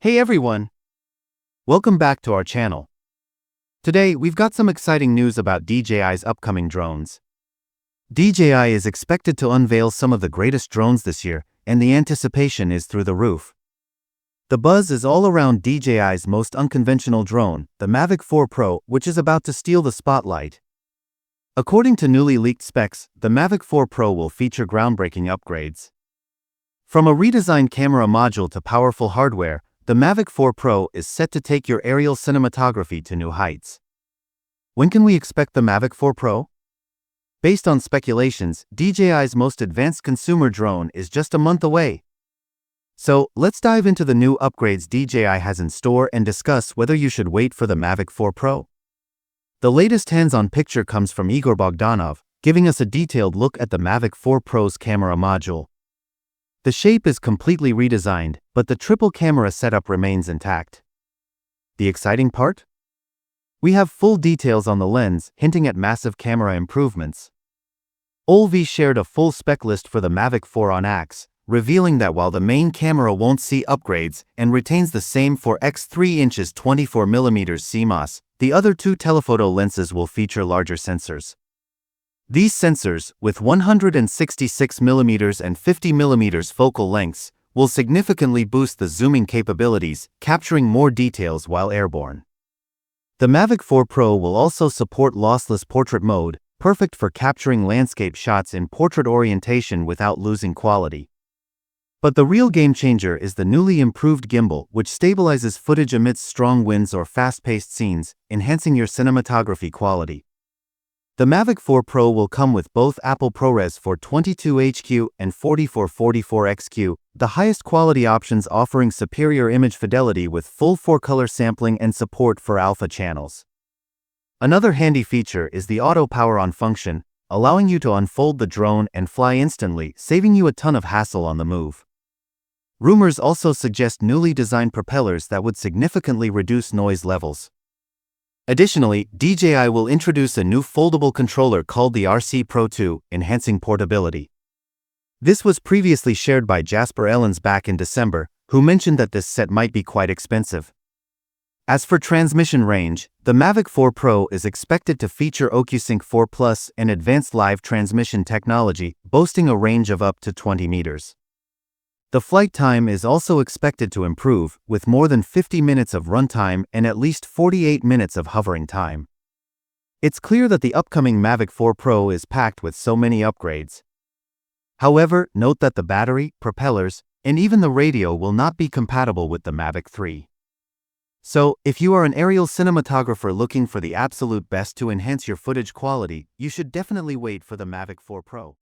Hey everyone! Welcome back to our channel. Today, we've got some exciting news about DJI's upcoming drones. DJI is expected to unveil some of the greatest drones this year, and the anticipation is through the roof. The buzz is all around DJI's most unconventional drone, the Mavic 4 Pro, which is about to steal the spotlight. According to newly leaked specs, the Mavic 4 Pro will feature groundbreaking upgrades. From a redesigned camera module to powerful hardware, the Mavic 4 Pro is set to take your aerial cinematography to new heights. When can we expect the Mavic 4 Pro? Based on speculations, DJI's most advanced consumer drone is just a month away. So, let's dive into the new upgrades DJI has in store and discuss whether you should wait for the Mavic 4 Pro. The latest hands-on picture comes from Igor Bogdanov, giving us a detailed look at the Mavic 4 Pro's camera module. The shape is completely redesigned, but the triple camera setup remains intact. The exciting part? We have full details on the lens, hinting at massive camera improvements. Olvi shared a full spec list for the Mavic 4 on X, revealing that while the main camera won't see upgrades and retains the same 4x 3" 24mm CMOS, the other two telephoto lenses will feature larger sensors. These sensors, with 166mm and 50mm focal lengths, will significantly boost the zooming capabilities, capturing more details while airborne. The Mavic 4 Pro will also support lossless portrait mode, perfect for capturing landscape shots in portrait orientation without losing quality. But the real game-changer is the newly improved gimbal, which stabilizes footage amidst strong winds or fast-paced scenes, enhancing your cinematography quality. The Mavic 4 Pro will come with both Apple ProRes 422HQ and 4444XQ, the highest quality options offering superior image fidelity with full 4-color sampling and support for alpha channels. Another handy feature is the auto power-on function, allowing you to unfold the drone and fly instantly, saving you a ton of hassle on the move. Rumors also suggest newly designed propellers that would significantly reduce noise levels. Additionally, DJI will introduce a new foldable controller called the RC Pro 2, enhancing portability. This was previously shared by Jasper Ellens back in December, who mentioned that this set might be quite expensive. As for transmission range, the Mavic 4 Pro is expected to feature OcuSync 4 Plus and advanced live transmission technology, boasting a range of up to 20 meters. The flight time is also expected to improve, with more than 50 minutes of runtime and at least 48 minutes of hovering time. It's clear that the upcoming Mavic 4 Pro is packed with so many upgrades. However, note that the battery, propellers, and even the radio will not be compatible with the Mavic 3. So, if you are an aerial cinematographer looking for the absolute best to enhance your footage quality, you should definitely wait for the Mavic 4 Pro.